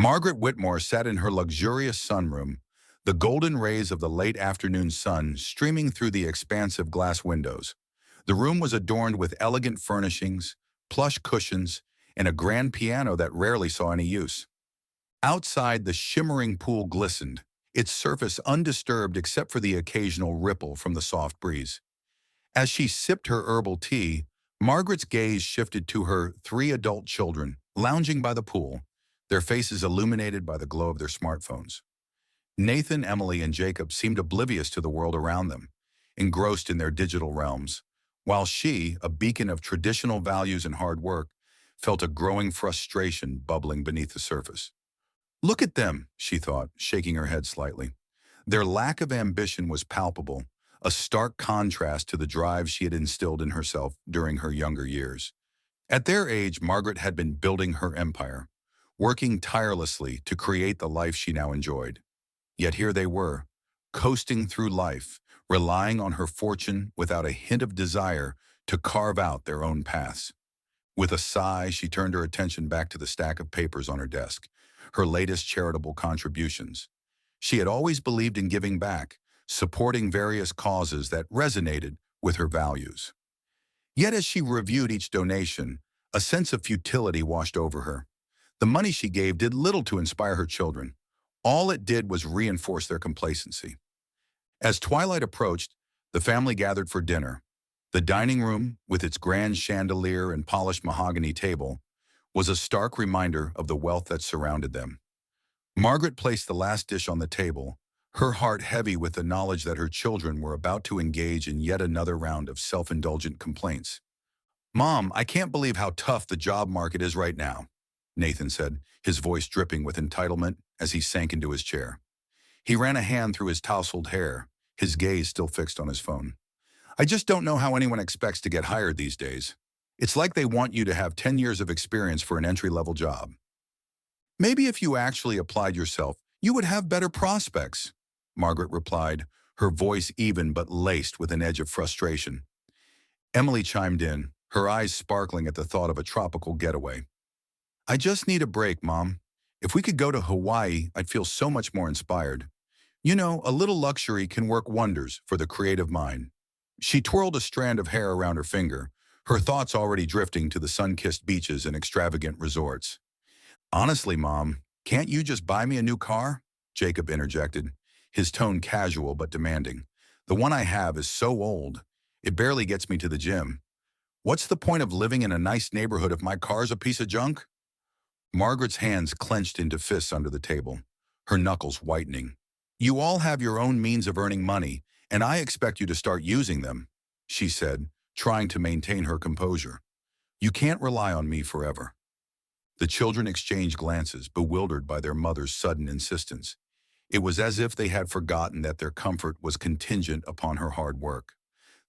Margaret Whitmore sat in her luxurious sunroom, the golden rays of the late afternoon sun streaming through the expansive glass windows. The room was adorned with elegant furnishings, plush cushions, and a grand piano that rarely saw any use. Outside, the shimmering pool glistened, its surface undisturbed except for the occasional ripple from the soft breeze. As she sipped her herbal tea, Margaret's gaze shifted to her three adult children lounging by the pool, their faces illuminated by the glow of their smartphones. Nathan, Emily, and Jacob seemed oblivious to the world around them, engrossed in their digital realms, while she, a beacon of traditional values and hard work, felt a growing frustration bubbling beneath the surface. Look at them, she thought, shaking her head slightly. Their lack of ambition was palpable, a stark contrast to the drive she had instilled in herself during her younger years. At their age, Margaret had been building her empire, working tirelessly to create the life she now enjoyed. Yet here they were, coasting through life, relying on her fortune without a hint of desire to carve out their own paths. With a sigh, she turned her attention back to the stack of papers on her desk, her latest charitable contributions. She had always believed in giving back, supporting various causes that resonated with her values. Yet as she reviewed each donation, a sense of futility washed over her. The money she gave did little to inspire her children. All it did was reinforce their complacency. As twilight approached, the family gathered for dinner. The dining room, with its grand chandelier and polished mahogany table, was a stark reminder of the wealth that surrounded them. Margaret placed the last dish on the table, her heart heavy with the knowledge that her children were about to engage in yet another round of self-indulgent complaints. "Mom, I can't believe how tough the job market is right now," Nathan said, his voice dripping with entitlement as he sank into his chair. He ran a hand through his tousled hair, his gaze still fixed on his phone. "I just don't know how anyone expects to get hired these days. It's like they want you to have 10 years of experience for an entry-level job. Maybe if you actually applied yourself, you would have better prospects," Margaret replied, her voice even but laced with an edge of frustration. Emily chimed in, her eyes sparkling at the thought of a tropical getaway. "I just need a break, Mom. If we could go to Hawaii, I'd feel so much more inspired. You know, a little luxury can work wonders for the creative mind." She twirled a strand of hair around her finger, her thoughts already drifting to the sun-kissed beaches and extravagant resorts. "Honestly, Mom, can't you just buy me a new car?" Jacob interjected, his tone casual but demanding. "The one I have is so old, it barely gets me to the gym. What's the point of living in a nice neighborhood if my car's a piece of junk?" Margaret's hands clenched into fists under the table, her knuckles whitening. "You all have your own means of earning money, and I expect you to start using them," she said, trying to maintain her composure. "You can't rely on me forever." The children exchanged glances, bewildered by their mother's sudden insistence. It was as if they had forgotten that their comfort was contingent upon her hard work.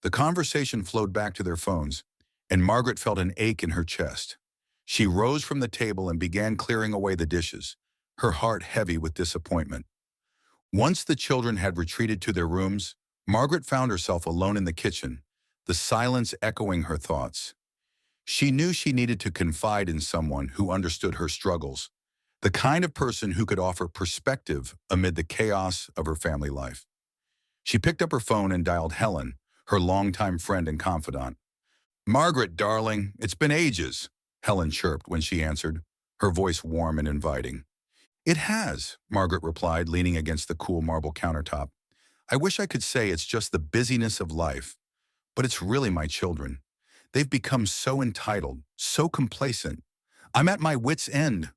The conversation flowed back to their phones, and Margaret felt an ache in her chest. She rose from the table and began clearing away the dishes, her heart heavy with disappointment. Once the children had retreated to their rooms, Margaret found herself alone in the kitchen, the silence echoing her thoughts. She knew she needed to confide in someone who understood her struggles, the kind of person who could offer perspective amid the chaos of her family life. She picked up her phone and dialed Helen, her longtime friend and confidant. "Margaret, darling, it's been ages," Helen chirped when she answered, her voice warm and inviting. "It has," Margaret replied, leaning against the cool marble countertop. "I wish I could say it's just the busyness of life, but it's really my children. They've become so entitled, so complacent. I'm at my wit's end."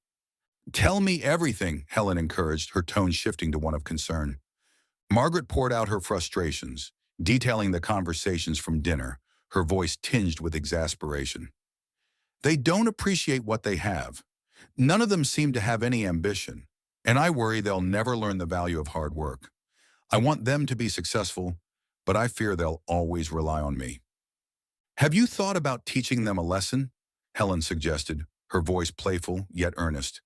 "Tell me everything," Helen encouraged, her tone shifting to one of concern. Margaret poured out her frustrations, detailing the conversations from dinner, her voice tinged with exasperation. "They don't appreciate what they have. None of them seem to have any ambition, and I worry they'll never learn the value of hard work. I want them to be successful, but I fear they'll always rely on me." "Have you thought about teaching them a lesson?" Helen suggested, her voice playful yet earnest.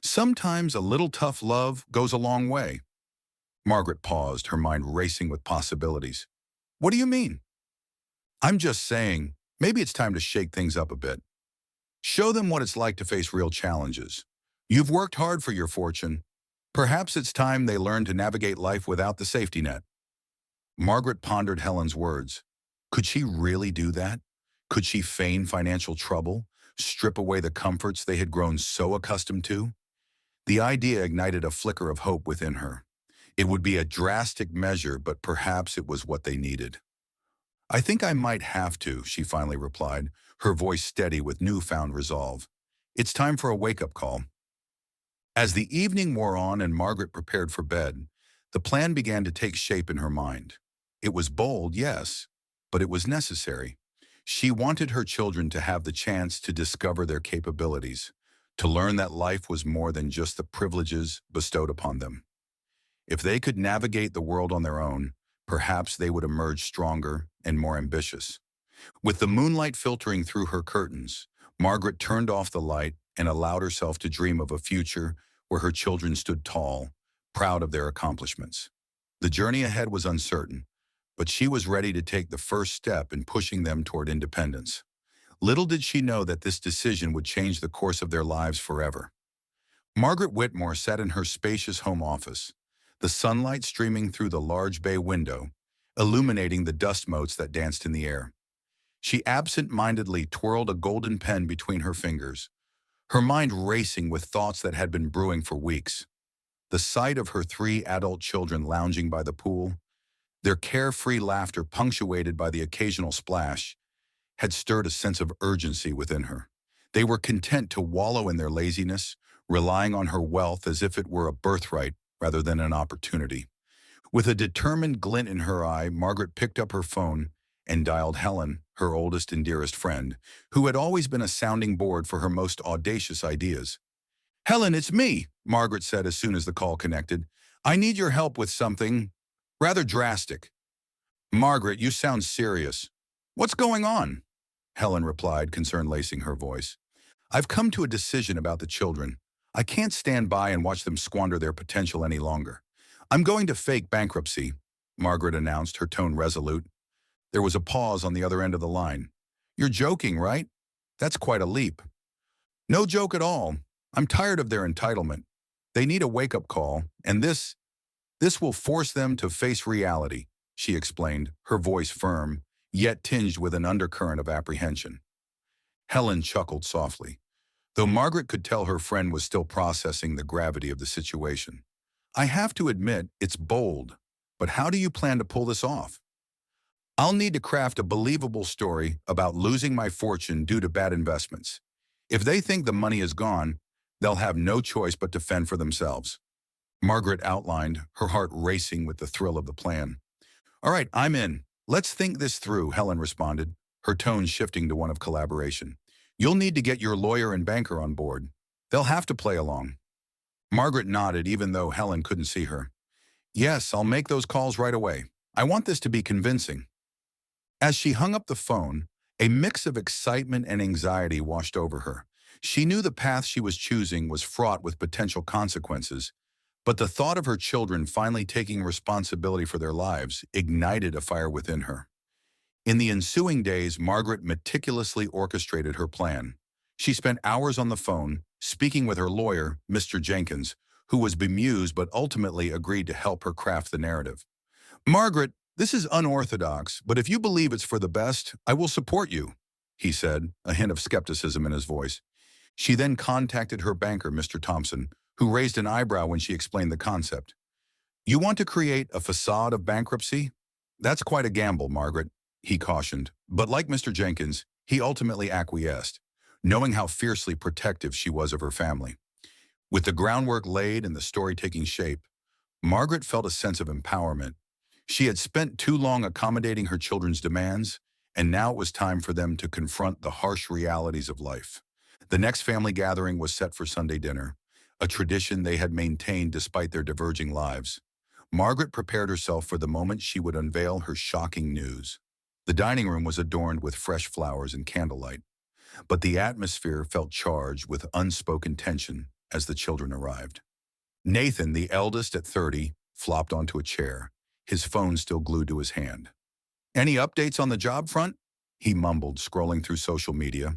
"Sometimes a little tough love goes a long way." Margaret paused, her mind racing with possibilities. "What do you mean?" "I'm just saying, maybe it's time to shake things up a bit. Show them what it's like to face real challenges. You've worked hard for your fortune. Perhaps it's time they learn to navigate life without the safety net. Margaret pondered Helen's words. Could she really do that? Could she feign financial trouble, strip away the comforts they had grown so accustomed to? The idea ignited a flicker of hope within her. It would be a drastic measure, but perhaps it was what they needed. I think I might have to, she finally replied, her voice steady with newfound resolve. It's time for a wake-up call. As the evening wore on and Margaret prepared for bed, the plan began to take shape in her mind. It was bold, yes, but it was necessary. She wanted her children to have the chance to discover their capabilities, to learn that life was more than just the privileges bestowed upon them. If they could navigate the world on their own, perhaps they would emerge stronger and more ambitious. With the moonlight filtering through her curtains, Margaret turned off the light and allowed herself to dream of a future where her children stood tall, proud of their accomplishments. The journey ahead was uncertain, but she was ready to take the first step in pushing them toward independence. Little did she know that this decision would change the course of their lives forever. Margaret Whitmore sat in her spacious home office, the sunlight streaming through the large bay window, illuminating the dust motes that danced in the air. She absent-mindedly twirled a golden pen between her fingers, her mind racing with thoughts that had been brewing for weeks. The sight of her three adult children lounging by the pool, their carefree laughter punctuated by the occasional splash, had stirred a sense of urgency within her. They were content to wallow in their laziness, relying on her wealth as if it were a birthright rather than an opportunity. With a determined glint in her eye, Margaret picked up her phone and dialed Helen, her oldest and dearest friend, who had always been a sounding board for her most audacious ideas. "Helen, it's me," Margaret said as soon as the call connected. "I need your help with something rather drastic." "Margaret, you sound serious. What's going on?" Helen replied, concern lacing her voice. "I've come to a decision about the children. I can't stand by and watch them squander their potential any longer. I'm going to fake bankruptcy," Margaret announced, her tone resolute. There was a pause on the other end of the line. "You're joking, right? That's quite a leap." "No joke at all. I'm tired of their entitlement. They need a wake-up call, and this will force them to face reality," she explained, her voice firm, yet tinged with an undercurrent of apprehension. Helen chuckled softly, though Margaret could tell her friend was still processing the gravity of the situation. "I have to admit, it's bold, but how do you plan to pull this off?" "I'll need to craft a believable story about losing my fortune due to bad investments. If they think the money is gone, they'll have no choice but to fend for themselves," Margaret outlined, her heart racing with the thrill of the plan. "All right, I'm in. Let's think this through," Helen responded, her tone shifting to one of collaboration. "You'll need to get your lawyer and banker on board. They'll have to play along." Margaret nodded even though Helen couldn't see her. "Yes, I'll make those calls right away. I want this to be convincing." As she hung up the phone, a mix of excitement and anxiety washed over her. She knew the path she was choosing was fraught with potential consequences, but the thought of her children finally taking responsibility for their lives ignited a fire within her. In the ensuing days, Margaret meticulously orchestrated her plan. She spent hours on the phone, speaking with her lawyer, Mr. Jenkins, who was bemused but ultimately agreed to help her craft the narrative. "Margaret, this is unorthodox, but if you believe it's for the best, I will support you," he said, a hint of skepticism in his voice. She then contacted her banker, Mr. Thompson, who raised an eyebrow when she explained the concept. "You want to create a facade of bankruptcy? That's quite a gamble, Margaret," he cautioned. But like Mr. Jenkins, he ultimately acquiesced, knowing how fiercely protective she was of her family. With the groundwork laid and the story taking shape, Margaret felt a sense of empowerment. She had spent too long accommodating her children's demands, and now it was time for them to confront the harsh realities of life. The next family gathering was set for Sunday dinner, a tradition they had maintained despite their diverging lives. Margaret prepared herself for the moment she would unveil her shocking news. The dining room was adorned with fresh flowers and candlelight, but the atmosphere felt charged with unspoken tension as the children arrived. Nathan, the eldest at 30, flopped onto a chair, his phone still glued to his hand. "Any updates on the job front?" he mumbled, scrolling through social media.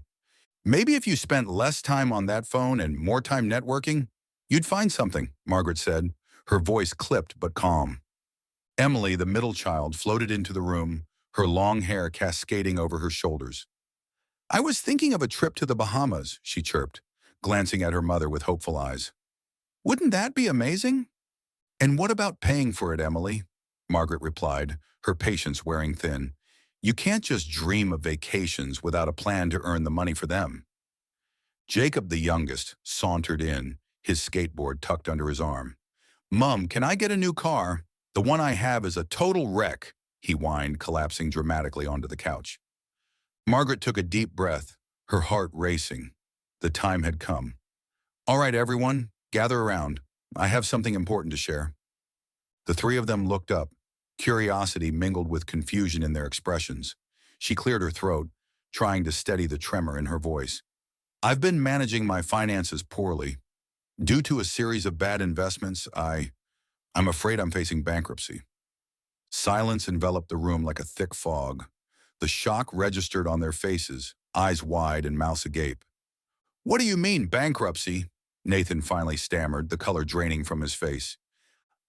Maybe if you spent less time on that phone and more time networking, you'd find something, Margaret said, her voice clipped but calm. Emily, the middle child, floated into the room, her long hair cascading over her shoulders. I was thinking of a trip to the Bahamas, she chirped, glancing at her mother with hopeful eyes. Wouldn't that be amazing? And what about paying for it, Emily? Margaret replied, her patience wearing thin. You can't just dream of vacations without a plan to earn the money for them. Jacob, the youngest, sauntered in, his skateboard tucked under his arm. Mum, can I get a new car? The one I have is a total wreck, he whined, collapsing dramatically onto the couch. Margaret took a deep breath, her heart racing. The time had come. All right, everyone, gather around. I have something important to share. The three of them looked up, curiosity mingled with confusion in their expressions. She cleared her throat, trying to steady the tremor in her voice. I've been managing my finances poorly. Due to a series of bad investments, I'm afraid I'm facing bankruptcy. Silence enveloped the room like a thick fog. The shock registered on their faces, eyes wide and mouths agape. What do you mean, bankruptcy? Nathan finally stammered, the color draining from his face.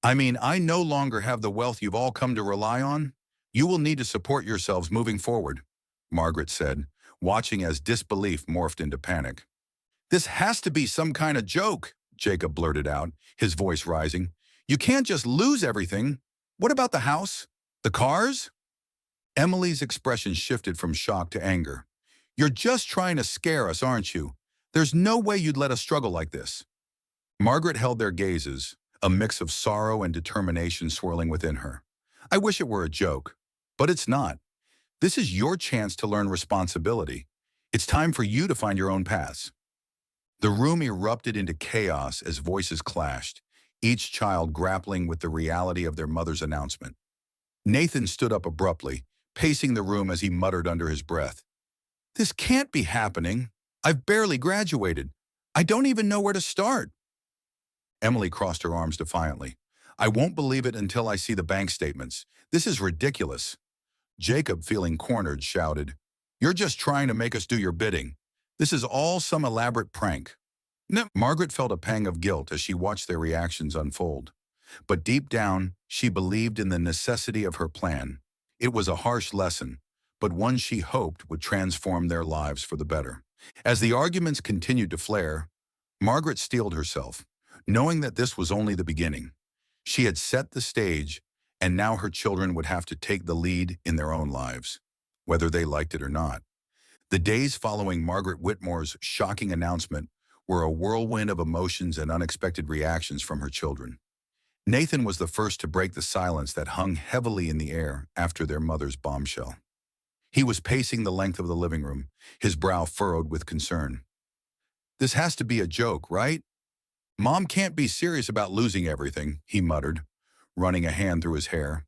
I mean, I no longer have the wealth you've all come to rely on. You will need to support yourselves moving forward, Margaret said, watching as disbelief morphed into panic. This has to be some kind of joke, Jacob blurted out, his voice rising. You can't just lose everything. What about the house? The cars? Emily's expression shifted from shock to anger. You're just trying to scare us, aren't you? There's no way you'd let us struggle like this. Margaret held their gazes, a mix of sorrow and determination swirling within her. I wish it were a joke, but it's not. This is your chance to learn responsibility. It's time for you to find your own paths. The room erupted into chaos as voices clashed, each child grappling with the reality of their mother's announcement. Nathan stood up abruptly, pacing the room as he muttered under his breath. This can't be happening. I've barely graduated. I don't even know where to start. Emily crossed her arms defiantly. I won't believe it until I see the bank statements. This is ridiculous. Jacob, feeling cornered, shouted, You're just trying to make us do your bidding. This is all some elaborate prank. No. Margaret felt a pang of guilt as she watched their reactions unfold. But deep down, she believed in the necessity of her plan. It was a harsh lesson, but one she hoped would transform their lives for the better. As the arguments continued to flare, Margaret steeled herself, knowing that this was only the beginning. She had set the stage, and now her children would have to take the lead in their own lives, whether they liked it or not. The days following Margaret Whitmore's shocking announcement were a whirlwind of emotions and unexpected reactions from her children. Nathan was the first to break the silence that hung heavily in the air after their mother's bombshell. He was pacing the length of the living room, his brow furrowed with concern. This has to be a joke, right? Mom can't be serious about losing everything, he muttered, running a hand through his hair.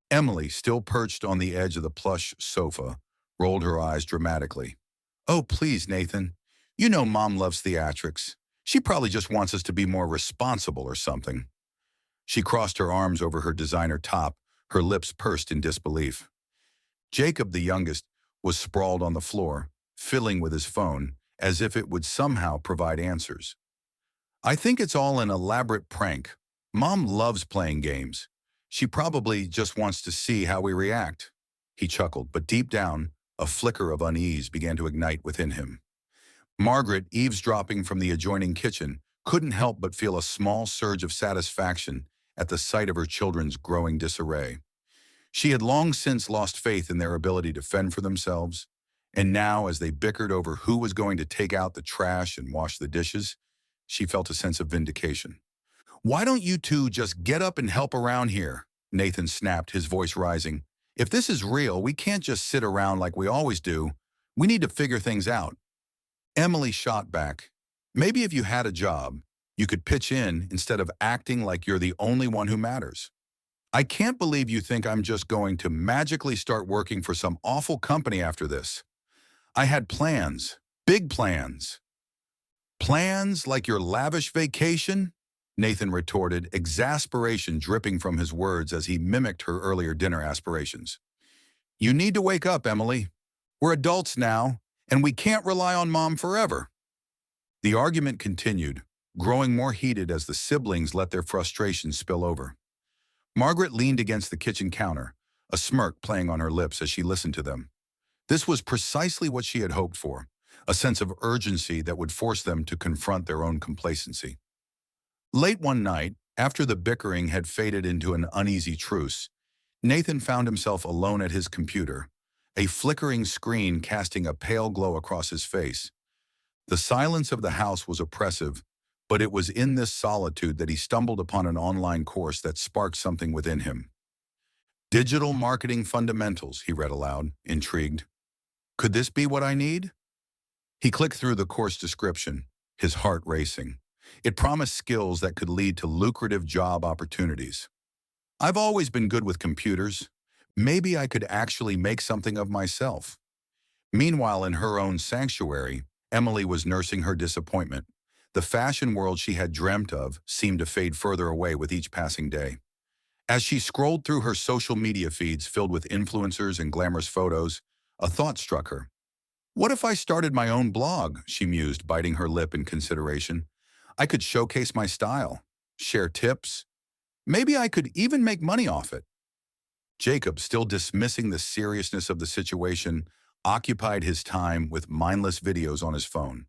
Emily, still perched on the edge of the plush sofa, rolled her eyes dramatically. Oh, please, Nathan. You know Mom loves theatrics. She probably just wants us to be more responsible or something. She crossed her arms over her designer top, her lips pursed in disbelief. Jacob, the youngest, was sprawled on the floor, fiddling with his phone, as if it would somehow provide answers. I think it's all an elaborate prank. Mom loves playing games. She probably just wants to see how we react. He chuckled, but deep down, a flicker of unease began to ignite within him. Margaret, eavesdropping from the adjoining kitchen, couldn't help but feel a small surge of satisfaction at the sight of her children's growing disarray. She had long since lost faith in their ability to fend for themselves, and now, as they bickered over who was going to take out the trash and wash the dishes, she felt a sense of vindication. Why don't you two just get up and help around here? Nathan snapped, his voice rising. If this is real, we can't just sit around like we always do. We need to figure things out. Emily shot back. Maybe if you had a job, you could pitch in instead of acting like you're the only one who matters. I can't believe you think I'm just going to magically start working for some awful company after this. I had plans, big plans. Plans like your lavish vacation? Nathan retorted, exasperation dripping from his words as he mimicked her earlier dinner aspirations. You need to wake up, Emily. We're adults now, And we can't rely on Mom forever. The argument continued, growing more heated as the siblings let their frustrations spill over. Margaret leaned against the kitchen counter, a smirk playing on her lips as she listened to them. This was precisely what she had hoped for, a sense of urgency that would force them to confront their own complacency. Late one night, after the bickering had faded into an uneasy truce, Nathan found himself alone at his computer, a flickering screen casting a pale glow across his face. The silence of the house was oppressive, but it was in this solitude that he stumbled upon an online course that sparked something within him. Digital Marketing Fundamentals, he read aloud, intrigued. Could this be what I need? He clicked through the course description, his heart racing. It promised skills that could lead to lucrative job opportunities. I've always been good with computers. Maybe I could actually make something of myself. Meanwhile, in her own sanctuary, Emily was nursing her disappointment. The fashion world she had dreamt of seemed to fade further away with each passing day. As she scrolled through her social media feeds filled with influencers and glamorous photos, a thought struck her. What if I started my own blog, she mused, biting her lip in consideration. I could showcase my style, share tips. Maybe I could even make money off it. Jacob, still dismissing the seriousness of the situation, occupied his time with mindless videos on his phone.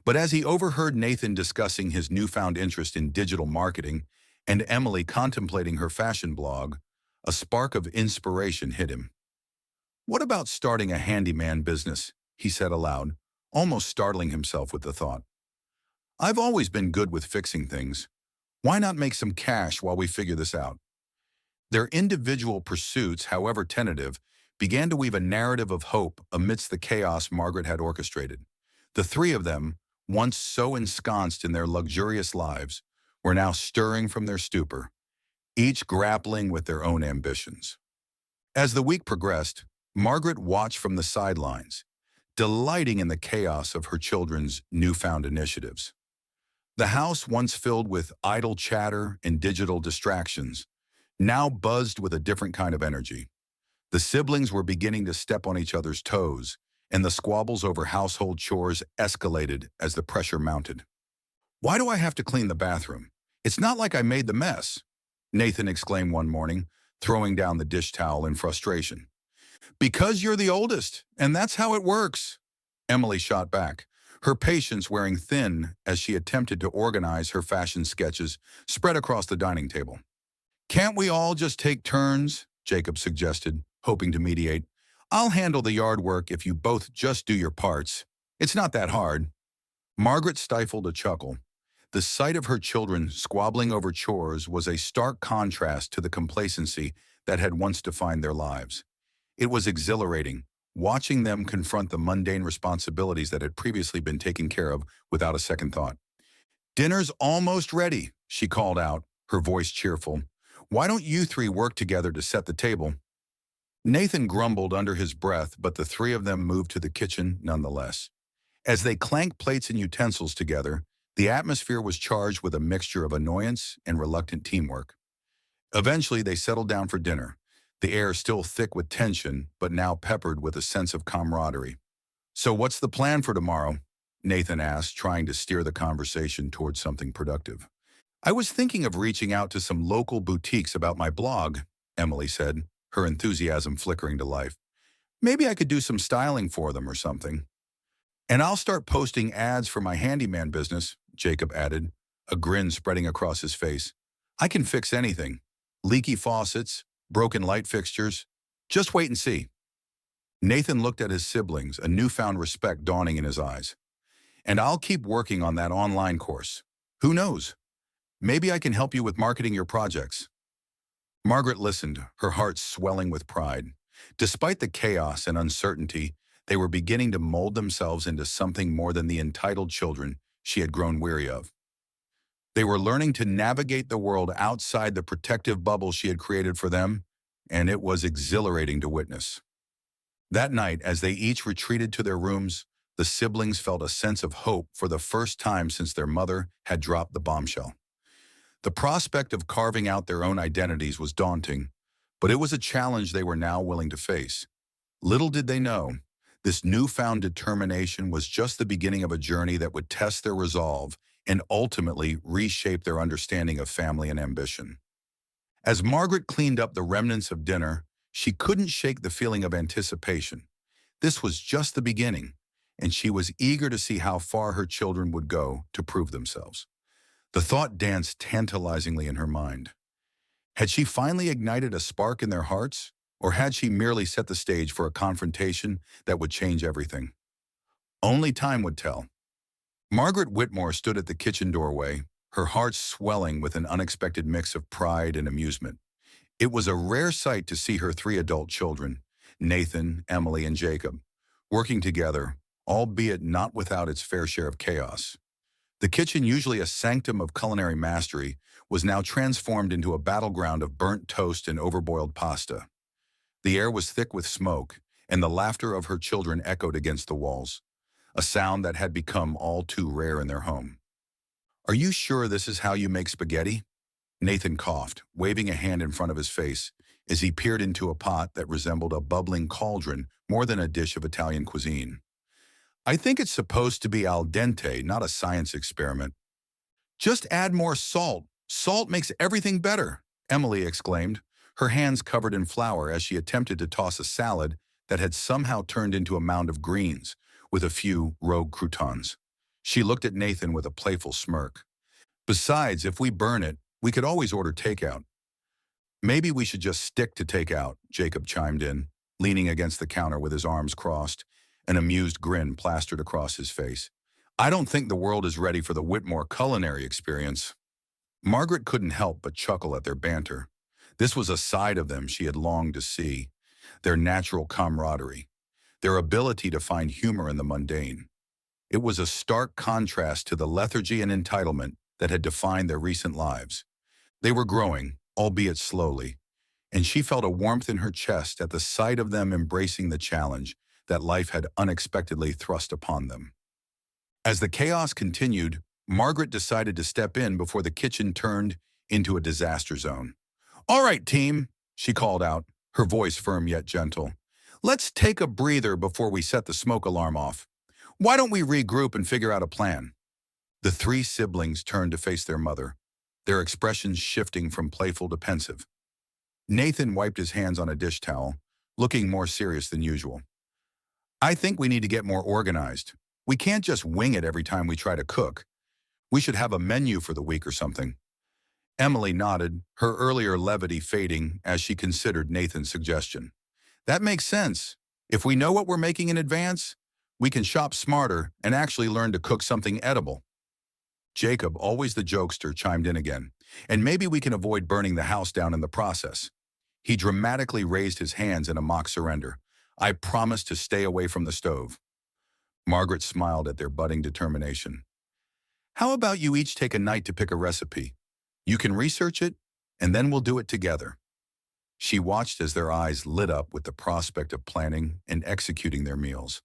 But as he overheard Nathan discussing his newfound interest in digital marketing and Emily contemplating her fashion blog, a spark of inspiration hit him. What about starting a handyman business? He said aloud, almost startling himself with the thought. I've always been good with fixing things. Why not make some cash while we figure this out? Their individual pursuits, however tentative, began to weave a narrative of hope amidst the chaos Margaret had orchestrated. The three of them, once so ensconced in their luxurious lives, were now stirring from their stupor, each grappling with their own ambitions. As the week progressed, Margaret watched from the sidelines, delighting in the chaos of her children's newfound initiatives. The house, once filled with idle chatter and digital distractions, now buzzed with a different kind of energy. The siblings were beginning to step on each other's toes, and the squabbles over household chores escalated as the pressure mounted. Why do I have to clean the bathroom? It's not like I made the mess, Nathan exclaimed one morning, throwing down the dish towel in frustration. Because you're the oldest, and that's how it works, Emily shot back, her patience wearing thin as she attempted to organize her fashion sketches spread across the dining table. Can't we all just take turns? Jacob suggested, hoping to mediate. I'll handle the yard work if you both just do your parts. It's not that hard. Margaret stifled a chuckle. The sight of her children squabbling over chores was a stark contrast to the complacency that had once defined their lives. It was exhilarating, watching them confront the mundane responsibilities that had previously been taken care of without a second thought. Dinner's almost ready, she called out, her voice cheerful. Why don't you three work together to set the table? Nathan grumbled under his breath, but the three of them moved to the kitchen nonetheless. As they clanked plates and utensils together, the atmosphere was charged with a mixture of annoyance and reluctant teamwork. Eventually, they settled down for dinner, the air still thick with tension, but now peppered with a sense of camaraderie. So what's the plan for tomorrow? Nathan asked, trying to steer the conversation towards something productive. I was thinking of reaching out to some local boutiques about my blog, Emily said, her enthusiasm flickering to life. Maybe I could do some styling for them or something. And I'll start posting ads for my handyman business, Jacob added, a grin spreading across his face. I can fix anything. Leaky faucets, broken light fixtures. Just wait and see. Nathan looked at his siblings, a newfound respect dawning in his eyes. And I'll keep working on that online course. Who knows? Maybe I can help you with marketing your projects. Margaret listened, her heart swelling with pride. Despite the chaos and uncertainty, they were beginning to mold themselves into something more than the entitled children she had grown weary of. They were learning to navigate the world outside the protective bubble she had created for them, and it was exhilarating to witness. That night, as they each retreated to their rooms, the siblings felt a sense of hope for the first time since their mother had dropped the bombshell. The prospect of carving out their own identities was daunting, but it was a challenge they were now willing to face. Little did they know, This newfound determination was just the beginning of a journey that would test their resolve and ultimately reshape their understanding of family and ambition. As Margaret cleaned up the remnants of dinner, she couldn't shake the feeling of anticipation. This was just the beginning, and she was eager to see how far her children would go to prove themselves. The thought danced tantalizingly in her mind. Had she finally ignited a spark in their hearts, or had she merely set the stage for a confrontation that would change everything? Only time would tell. Margaret Whitmore stood at the kitchen doorway, her heart swelling with an unexpected mix of pride and amusement. It was a rare sight to see her three adult children, Nathan, Emily, and Jacob, working together, albeit not without its fair share of chaos. The kitchen, usually a sanctum of culinary mastery, was now transformed into a battleground of burnt toast and overboiled pasta. The air was thick with smoke, and the laughter of her children echoed against the walls, a sound that had become all too rare in their home. "Are you sure this is how you make spaghetti?" Nathan coughed, waving a hand in front of his face, as he peered into a pot that resembled a bubbling cauldron more than a dish of Italian cuisine. "I think it's supposed to be al dente, not a science experiment." "Just add more salt. Salt makes everything better," Emily exclaimed, her hands covered in flour as she attempted to toss a salad that had somehow turned into a mound of greens, with a few rogue croutons. She looked at Nathan with a playful smirk. "Besides, if we burn it, we could always order takeout." "Maybe we should just stick to takeout," Jacob chimed in, leaning against the counter with his arms crossed, an amused grin plastered across his face. "I don't think the world is ready for the Whitmore culinary experience." Margaret couldn't help but chuckle at their banter. This was a side of them she had longed to see, their natural camaraderie, their ability to find humor in the mundane. It was a stark contrast to the lethargy and entitlement that had defined their recent lives. They were growing, albeit slowly, and she felt a warmth in her chest at the sight of them embracing the challenge that life had unexpectedly thrust upon them. As the chaos continued, Margaret decided to step in before the kitchen turned into a disaster zone. "All right, team," she called out, her voice firm yet gentle. "Let's take a breather before we set the smoke alarm off. Why don't we regroup and figure out a plan?" The three siblings turned to face their mother, their expressions shifting from playful to pensive. Nathan wiped his hands on a dish towel, looking more serious than usual. "I think we need to get more organized. We can't just wing it every time we try to cook. We should have a menu for the week or something." Emily nodded, her earlier levity fading as she considered Nathan's suggestion. "That makes sense. If we know what we're making in advance, we can shop smarter and actually learn to cook something edible." Jacob, always the jokester, chimed in again. "And maybe we can avoid burning the house down in the process." He dramatically raised his hands in a mock surrender. "I promise to stay away from the stove." Margaret smiled at their budding determination. "How about you each take a night to pick a recipe? You can research it, and then we'll do it together." She watched as their eyes lit up with the prospect of planning and executing their meals.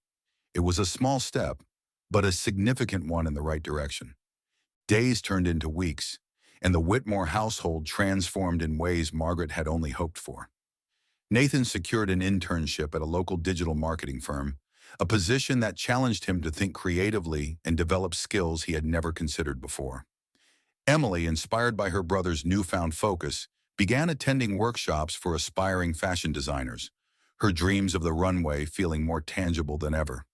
It was a small step, but a significant one in the right direction. Days turned into weeks, and the Whitmore household transformed in ways Margaret had only hoped for. Nathan secured an internship at a local digital marketing firm, a position that challenged him to think creatively and develop skills he had never considered before. Emily, inspired by her brother's newfound focus, began attending workshops for aspiring fashion designers, her dreams of the runway feeling more tangible than ever.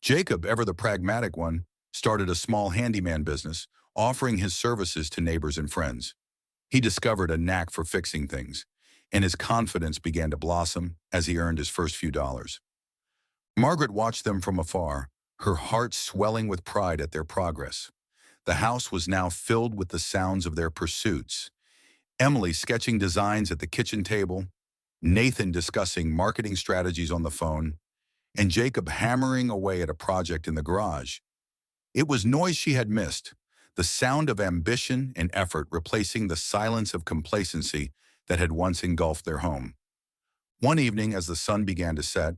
Jacob, ever the pragmatic one, started a small handyman business, offering his services to neighbors and friends. He discovered a knack for fixing things, and his confidence began to blossom as he earned his first few dollars. Margaret watched them from afar, her heart swelling with pride at their progress. The house was now filled with the sounds of their pursuits. Emily sketching designs at the kitchen table, Nathan discussing marketing strategies on the phone, and Jacob hammering away at a project in the garage. It was noise she had missed, the sound of ambition and effort replacing the silence of complacency that had once engulfed their home. One evening, as the sun began to set,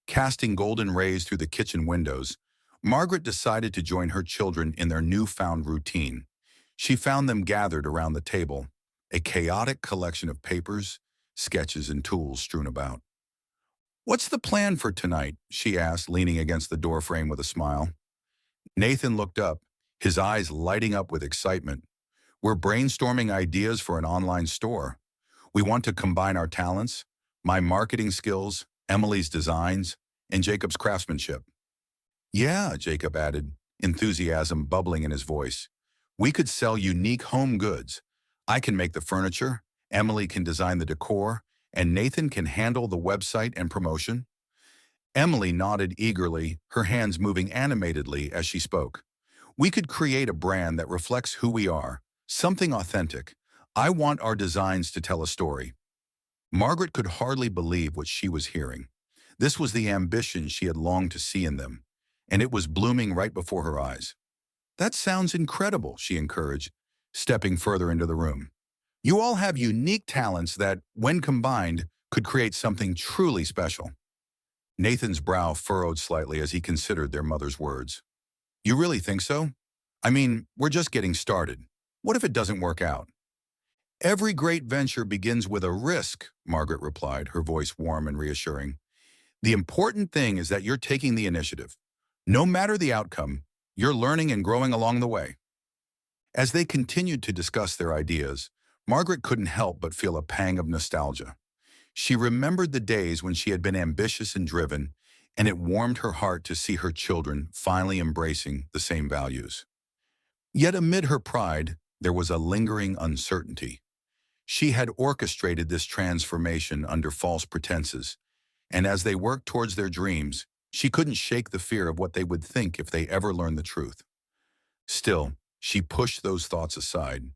casting golden rays through the kitchen windows, Margaret decided to join her children in their newfound routine. She found them gathered around the table, a chaotic collection of papers, sketches, and tools strewn about. "What's the plan for tonight?" she asked, leaning against the doorframe with a smile. Nathan looked up, his eyes lighting up with excitement. "We're brainstorming ideas for an online store. We want to combine our talents, my marketing skills, Emily's designs, and Jacob's craftsmanship." "Yeah," Jacob added, enthusiasm bubbling in his voice. "We could sell unique home goods. I can make the furniture, Emily can design the decor, and Nathan can handle the website and promotion." Emily nodded eagerly, her hands moving animatedly as she spoke. "We could create a brand that reflects who we are, something authentic. I want our designs to tell a story." Margaret could hardly believe what she was hearing. This was the ambition she had longed to see in them, and it was blooming right before her eyes. "That sounds incredible," she encouraged, stepping further into the room. "You all have unique talents that, when combined, could create something truly special." Nathan's brow furrowed slightly as he considered their mother's words. "You really think so? I mean, we're just getting started. What if it doesn't work out?" "Every great venture begins with a risk," Margaret replied, her voice warm and reassuring. "The important thing is that you're taking the initiative. No matter the outcome, you're learning and growing along the way." As they continued to discuss their ideas, Margaret couldn't help but feel a pang of nostalgia. She remembered the days when she had been ambitious and driven, and it warmed her heart to see her children finally embracing the same values. Yet amid her pride, there was a lingering uncertainty. She had orchestrated this transformation under false pretenses, and as they worked towards their dreams, she couldn't shake the fear of what they would think if they ever learned the truth. Still, she pushed those thoughts aside,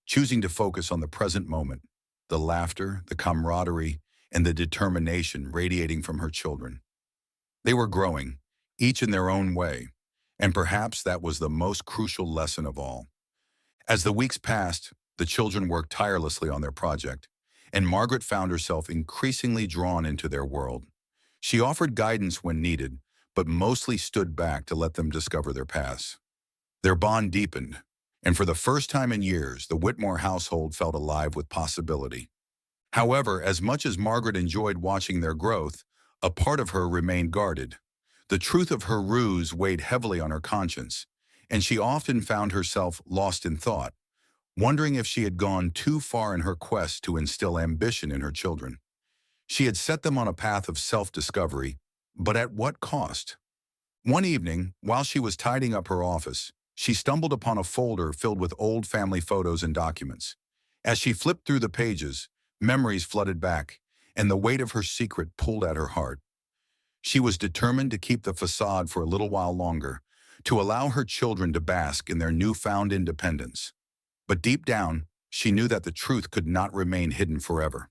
choosing to focus on the present moment, the laughter, the camaraderie, and the determination radiating from her children. They were growing, each in their own way, and perhaps that was the most crucial lesson of all. As the weeks passed, the children worked tirelessly on their project, and Margaret found herself increasingly drawn into their world. She offered guidance when needed, but mostly stood back to let them discover their paths. Their bond deepened, and for the first time in years, the Whitmore household felt alive with possibility. However, as much as Margaret enjoyed watching their growth, a part of her remained guarded. The truth of her ruse weighed heavily on her conscience, and she often found herself lost in thought, wondering if she had gone too far in her quest to instill ambition in her children. She had set them on a path of self-discovery, but at what cost? One evening, while she was tidying up her office, she stumbled upon a folder filled with old family photos and documents. As she flipped through the pages, memories flooded back, and the weight of her secret pulled at her heart. She was determined to keep the facade for a little while longer, to allow her children to bask in their newfound independence. But deep down, she knew that the truth could not remain hidden forever.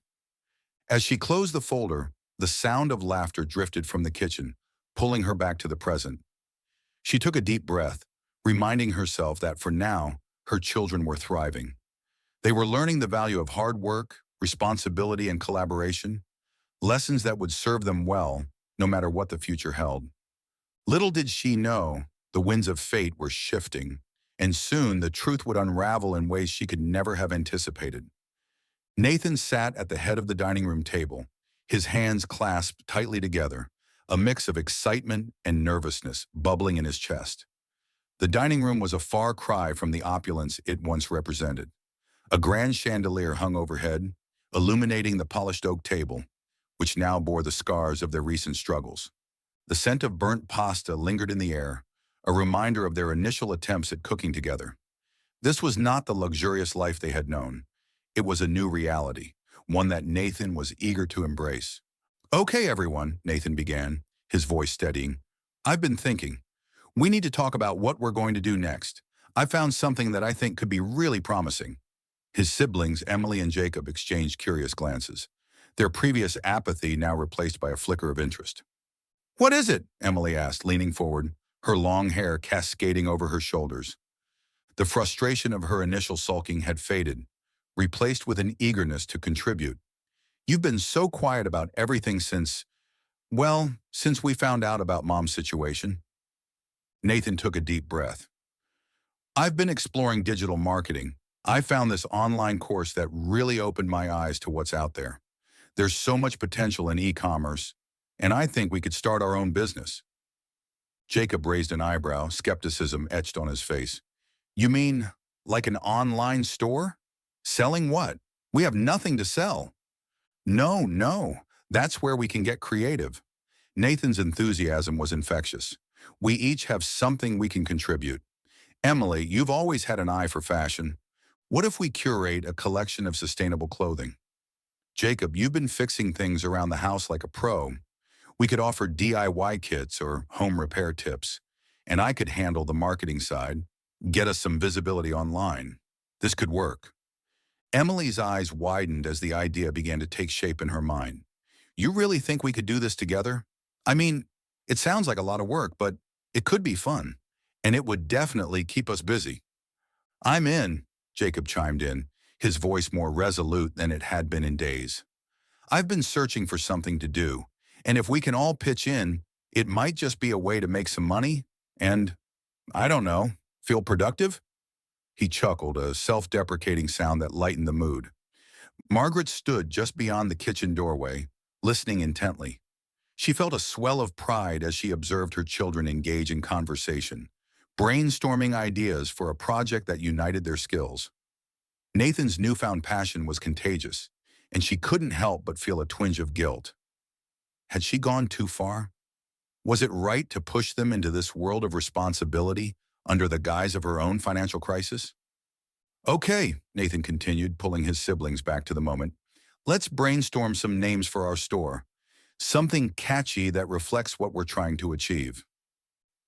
As she closed the folder, the sound of laughter drifted from the kitchen, pulling her back to the present. She took a deep breath, reminding herself that for now, her children were thriving. They were learning the value of hard work, responsibility, and collaboration, lessons that would serve them well, no matter what the future held. Little did she know, the winds of fate were shifting, and soon the truth would unravel in ways she could never have anticipated. Nathan sat at the head of the dining room table, his hands clasped tightly together, a mix of excitement and nervousness bubbling in his chest. The dining room was a far cry from the opulence it once represented. A grand chandelier hung overhead, illuminating the polished oak table, which now bore the scars of their recent struggles. The scent of burnt pasta lingered in the air, a reminder of their initial attempts at cooking together. This was not the luxurious life they had known. It was a new reality, one that Nathan was eager to embrace. "Okay, everyone," Nathan began, his voice steadying. "I've been thinking. We need to talk about what we're going to do next. I found something that I think could be really promising." His siblings, Emily and Jacob, exchanged curious glances, their previous apathy now replaced by a flicker of interest. "What is it?" Emily asked, leaning forward, her long hair cascading over her shoulders. The frustration of her initial sulking had faded, replaced with an eagerness to contribute. "You've been so quiet about everything since we found out about Mom's situation." Nathan took a deep breath. "I've been exploring digital marketing. I found this online course that really opened my eyes to what's out there. There's so much potential in e-commerce, and I think we could start our own business." Jacob raised an eyebrow, skepticism etched on his face. "You mean like an online store? Selling what? We have nothing to sell." "No, no. That's where we can get creative." Nathan's enthusiasm was infectious. "We each have something we can contribute. Emily, you've always had an eye for fashion. What if we curate a collection of sustainable clothing? Jacob, you've been fixing things around the house like a pro. We could offer DIY kits or home repair tips, and I could handle the marketing side, get us some visibility online. This could work." Emily's eyes widened as the idea began to take shape in her mind. "You really think we could do this together? I mean, it sounds like a lot of work, but it could be fun, and it would definitely keep us busy." "I'm in," Jacob chimed in, his voice more resolute than it had been in days. "I've been searching for something to do, and if we can all pitch in, it might just be a way to make some money and, I don't know, feel productive." He chuckled, a self-deprecating sound that lightened the mood. Margaret stood just beyond the kitchen doorway, listening intently. She felt a swell of pride as she observed her children engage in conversation, brainstorming ideas for a project that united their skills. Nathan's newfound passion was contagious, and she couldn't help but feel a twinge of guilt. Had she gone too far? Was it right to push them into this world of responsibility under the guise of her own financial crisis? "Okay," Nathan continued, pulling his siblings back to the moment. "Let's brainstorm some names for our store. Something catchy that reflects what we're trying to achieve."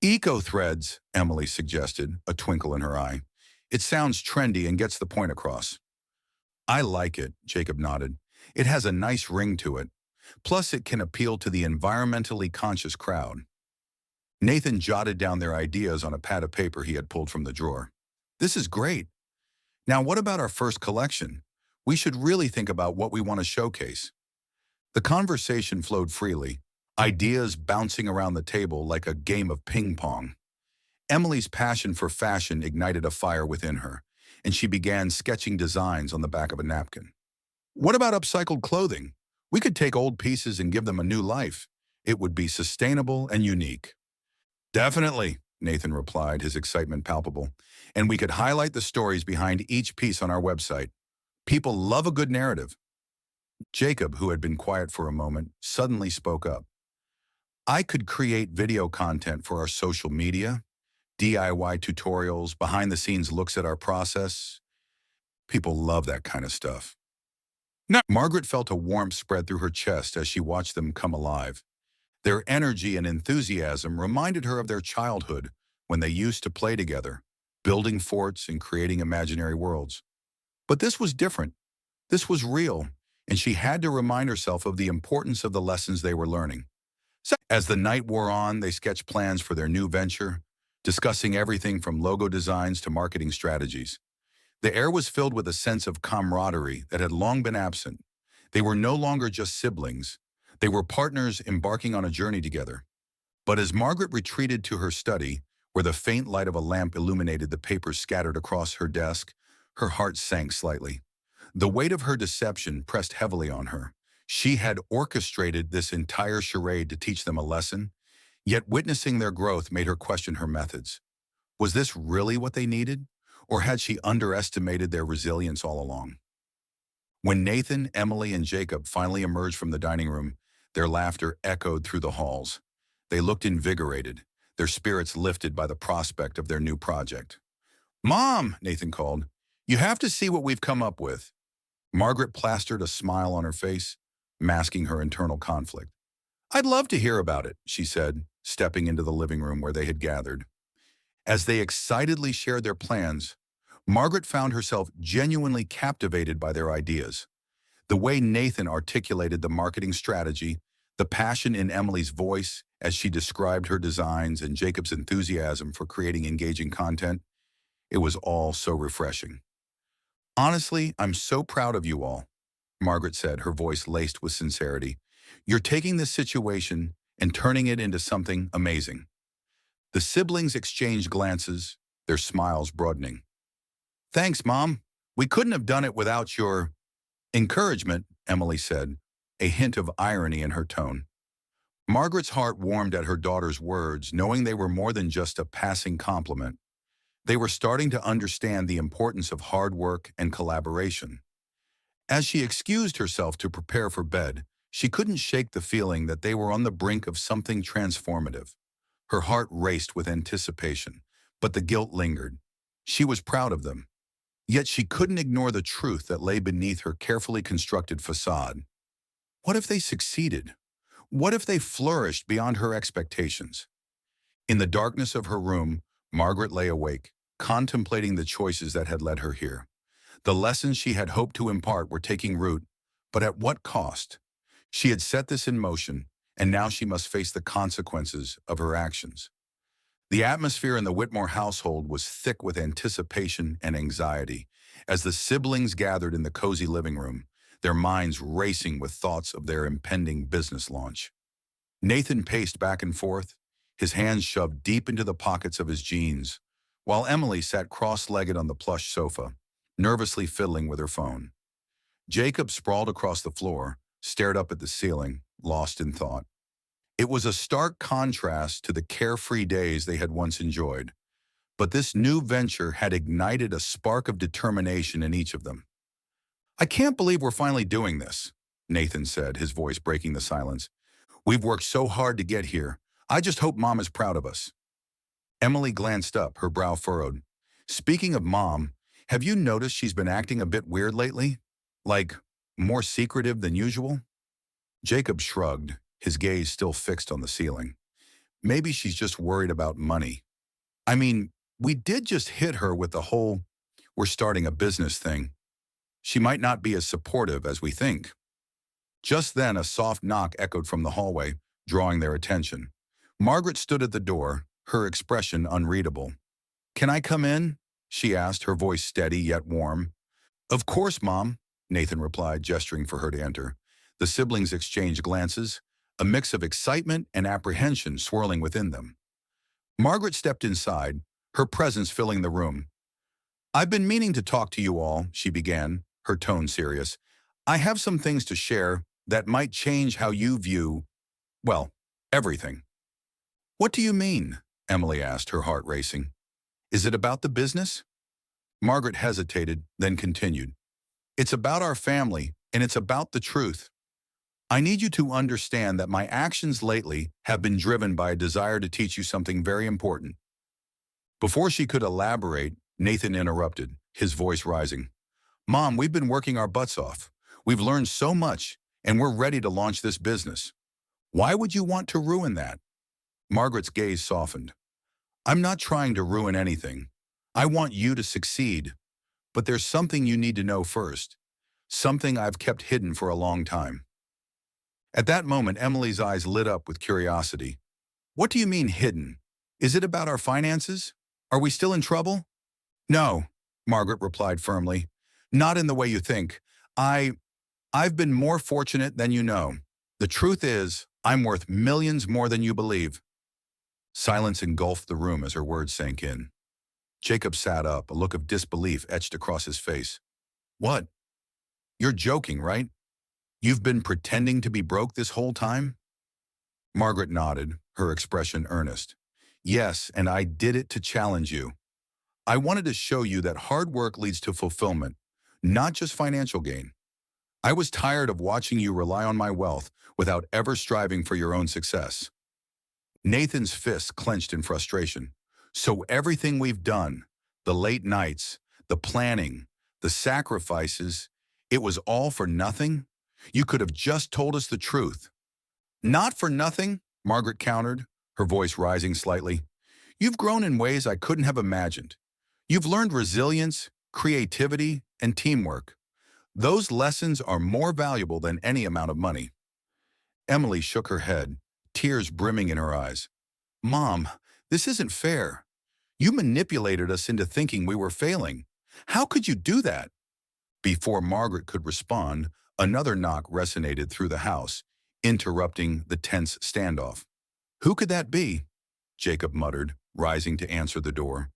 "Eco-threads," Emily suggested, a twinkle in her eye. "It sounds trendy and gets the point across." "I like it," Jacob nodded. "It has a nice ring to it. Plus, it can appeal to the environmentally conscious crowd." Nathan jotted down their ideas on a pad of paper he had pulled from the drawer. "This is great. Now, what about our first collection? We should really think about what we want to showcase." The conversation flowed freely, ideas bouncing around the table like a game of ping pong. Emily's passion for fashion ignited a fire within her, and she began sketching designs on the back of a napkin. "What about upcycled clothing? We could take old pieces and give them a new life. It would be sustainable and unique." "Definitely," Nathan replied, his excitement palpable. "And we could highlight the stories behind each piece on our website. People love a good narrative." Jacob, who had been quiet for a moment, suddenly spoke up. "I could create video content for our social media, DIY tutorials, behind-the-scenes looks at our process. People love that kind of stuff." No. Margaret felt a warmth spread through her chest as she watched them come alive. Their energy and enthusiasm reminded her of their childhood when they used to play together, building forts and creating imaginary worlds. But this was different. This was real, and she had to remind herself of the importance of the lessons they were learning. So, as the night wore on, they sketched plans for their new venture, discussing everything from logo designs to marketing strategies. The air was filled with a sense of camaraderie that had long been absent. They were no longer just siblings. They were partners embarking on a journey together. But as Margaret retreated to her study, where the faint light of a lamp illuminated the papers scattered across her desk, her heart sank slightly. The weight of her deception pressed heavily on her. She had orchestrated this entire charade to teach them a lesson, yet witnessing their growth made her question her methods. Was this really what they needed? Or had she underestimated their resilience all along? When Nathan, Emily, and Jacob finally emerged from the dining room, their laughter echoed through the halls. They looked invigorated, their spirits lifted by the prospect of their new project. "Mom," Nathan called, "you have to see what we've come up with." Margaret plastered a smile on her face, masking her internal conflict. "I'd love to hear about it," she said, stepping into the living room where they had gathered. As they excitedly shared their plans, Margaret found herself genuinely captivated by their ideas. The way Nathan articulated the marketing strategy, the passion in Emily's voice as she described her designs, and Jacob's enthusiasm for creating engaging content, it was all so refreshing. "Honestly, I'm so proud of you all," Margaret said, her voice laced with sincerity. "You're taking this situation and turning it into something amazing." The siblings exchanged glances, their smiles broadening. "Thanks, Mom. We couldn't have done it without your encouragement," Emily said, a hint of irony in her tone. Margaret's heart warmed at her daughter's words, knowing they were more than just a passing compliment. They were starting to understand the importance of hard work and collaboration. As she excused herself to prepare for bed, she couldn't shake the feeling that they were on the brink of something transformative. Her heart raced with anticipation, but the guilt lingered. She was proud of them. Yet she couldn't ignore the truth that lay beneath her carefully constructed facade. What if they succeeded? What if they flourished beyond her expectations? In the darkness of her room, Margaret lay awake, contemplating the choices that had led her here. The lessons she had hoped to impart were taking root, but at what cost? She had set this in motion, and now she must face the consequences of her actions. The atmosphere in the Whitmore household was thick with anticipation and anxiety. As the siblings gathered in the cozy living room, their minds racing with thoughts of their impending business launch. Nathan paced back and forth, his hands shoved deep into the pockets of his jeans, while Emily sat cross-legged on the plush sofa, nervously fiddling with her phone. Jacob sprawled across the floor, stared up at the ceiling, lost in thought. It was a stark contrast to the carefree days they had once enjoyed, but this new venture had ignited a spark of determination in each of them. "I can't believe we're finally doing this," Nathan said, his voice breaking the silence. "We've worked so hard to get here. I just hope Mom is proud of us." Emily glanced up, her brow furrowed. "Speaking of Mom, have you noticed she's been acting a bit weird lately? Like, more secretive than usual?" Jacob shrugged, his gaze still fixed on the ceiling. "Maybe she's just worried about money. I mean, we did just hit her with the whole 'we're starting a business' thing. She might not be as supportive as we think." Just then, a soft knock echoed from the hallway, drawing their attention. Margaret stood at the door, her expression unreadable. "Can I come in?" she asked, her voice steady yet warm. "Of course, Mom," Nathan replied, gesturing for her to enter. The siblings exchanged glances, a mix of excitement and apprehension swirling within them. Margaret stepped inside, her presence filling the room. "I've been meaning to talk to you all," she began, her tone serious. "I have some things to share that might change how you view, well, everything." "What do you mean?" Emily asked, her heart racing. "Is it about the business?" Margaret hesitated, then continued. "It's about our family, and it's about the truth. I need you to understand that my actions lately have been driven by a desire to teach you something very important." Before she could elaborate, Nathan interrupted, his voice rising. "Mom, we've been working our butts off. We've learned so much, and we're ready to launch this business. Why would you want to ruin that?" Margaret's gaze softened. "I'm not trying to ruin anything. I want you to succeed. But there's something you need to know first. Something I've kept hidden for a long time." At that moment, Emily's eyes lit up with curiosity. "What do you mean hidden? Is it about our finances? Are we still in trouble?" "No," Margaret replied firmly. "Not in the way you think. I've been more fortunate than you know. The truth is, I'm worth millions more than you believe." Silence engulfed the room as her words sank in. Jacob sat up, a look of disbelief etched across his face. "What? You're joking, right? You've been pretending to be broke this whole time?" Margaret nodded, her expression earnest. "Yes, and I did it to challenge you. I wanted to show you that hard work leads to fulfillment, not just financial gain. I was tired of watching you rely on my wealth without ever striving for your own success." Nathan's fists clenched in frustration. "So everything we've done, the late nights, the planning, the sacrifices, it was all for nothing? You could have just told us the truth." "Not for nothing," Margaret countered, her voice rising slightly. "You've grown in ways I couldn't have imagined. You've learned resilience, creativity, and teamwork. Those lessons are more valuable than any amount of money." Emily shook her head, tears brimming in her eyes. "Mom, this isn't fair. You manipulated us into thinking we were failing. How could you do that?" Before Margaret could respond, another knock resonated through the house, interrupting the tense standoff. "Who could that be?" Jacob muttered, rising to answer the door.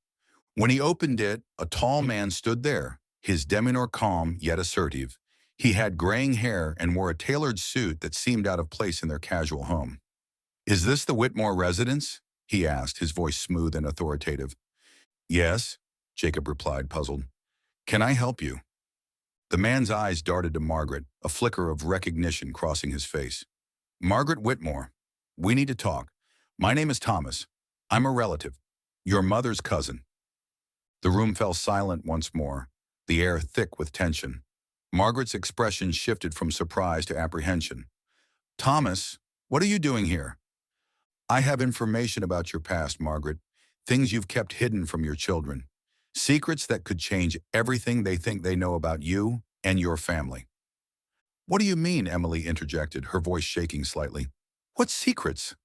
When he opened it, a tall man stood there, his demeanor calm yet assertive. He had graying hair and wore a tailored suit that seemed out of place in their casual home. Is this the Whitmore residence? He asked, his voice smooth and authoritative. Yes, Jacob replied, puzzled. Can I help you? The man's eyes darted to Margaret, a flicker of recognition crossing his face. Margaret Whitmore, we need to talk. My name is Thomas. I'm a relative. Your mother's cousin. The room fell silent once more, the air thick with tension. Margaret's expression shifted from surprise to apprehension. Thomas, what are you doing here? I have information about your past, Margaret. Things you've kept hidden from your children. Secrets that could change everything they think they know about you and your family. What do you mean? Emily interjected, her voice shaking slightly. What secrets?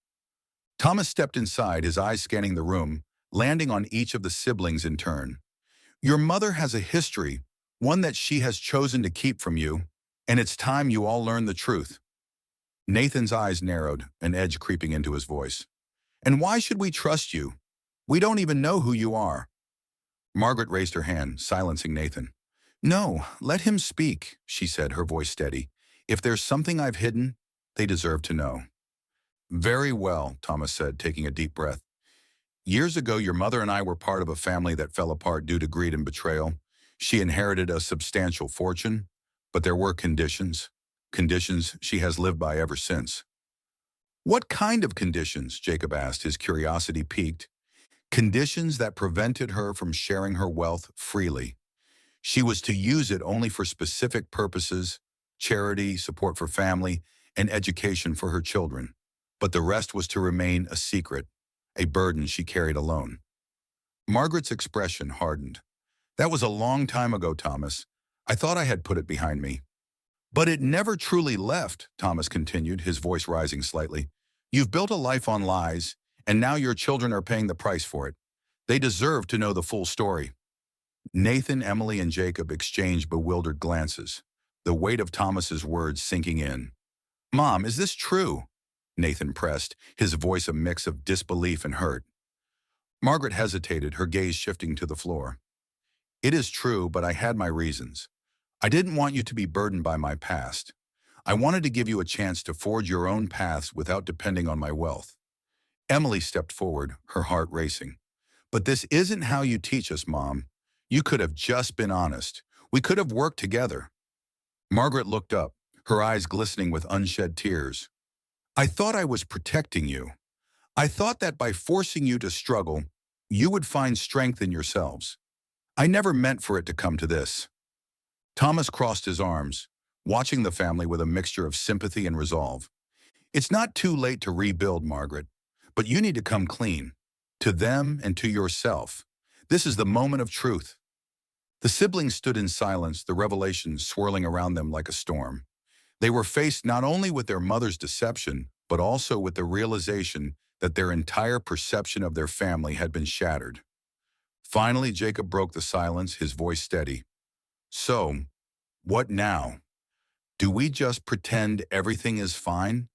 Thomas stepped inside, his eyes scanning the room, landing on each of the siblings in turn. Your mother has a history, one that she has chosen to keep from you, and it's time you all learn the truth. Nathan's eyes narrowed, an edge creeping into his voice. And why should we trust you? We don't even know who you are. Margaret raised her hand, silencing Nathan. No, let him speak, she said, her voice steady. If there's something I've hidden, they deserve to know. Very well, Thomas said, taking a deep breath. Years ago, your mother and I were part of a family that fell apart due to greed and betrayal. She inherited a substantial fortune, but there were conditions she has lived by ever since. What kind of conditions? Jacob asked, his curiosity piqued. Conditions that prevented her from sharing her wealth freely. She was to use it only for specific purposes, charity, support for family, and education for her children. But the rest was to remain a secret, a burden she carried alone. Margaret's expression hardened. That was a long time ago, Thomas. I thought I had put it behind me. But it never truly left, Thomas continued, his voice rising slightly. You've built a life on lies, and now your children are paying the price for it. They deserve to know the full story. Nathan, Emily, and Jacob exchanged bewildered glances, the weight of Thomas's words sinking in. Mom, is this true? Nathan pressed, his voice a mix of disbelief and hurt. Margaret hesitated, her gaze shifting to the floor. It is true, but I had my reasons. I didn't want you to be burdened by my past. I wanted to give you a chance to forge your own paths without depending on my wealth. Emily stepped forward, her heart racing. But this isn't how you teach us, Mom. You could have just been honest. We could have worked together. Margaret looked up, her eyes glistening with unshed tears. I thought I was protecting you. I thought that by forcing you to struggle, you would find strength in yourselves. I never meant for it to come to this. Thomas crossed his arms, watching the family with a mixture of sympathy and resolve. It's not too late to rebuild, Margaret, but you need to come clean, to them and to yourself. This is the moment of truth. The siblings stood in silence, the revelations swirling around them like a storm. They were faced not only with their mother's deception, but also with the realization that their entire perception of their family had been shattered. Finally, Jacob broke the silence, his voice steady. So, what now? Do we just pretend everything is fine?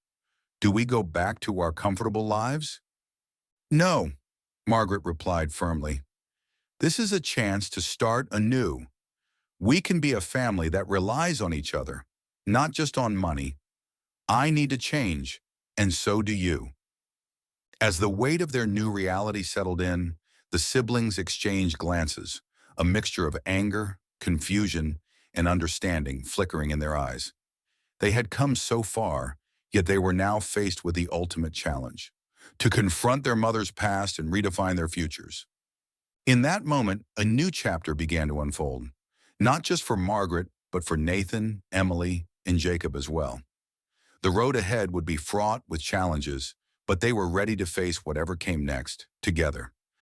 Do we go back to our comfortable lives? No, Margaret replied firmly. This is a chance to start anew. We can be a family that relies on each other, not just on money. I need to change, and so do you. As the weight of their new reality settled in, the siblings exchanged glances, a mixture of anger, confusion, and understanding flickering in their eyes. They had come so far, yet they were now faced with the ultimate challenge, to confront their mother's past and redefine their futures. In that moment, a new chapter began to unfold, not just for Margaret, but for Nathan, Emily, and Jacob as well. The road ahead would be fraught with challenges, but they were ready to face whatever came next, together.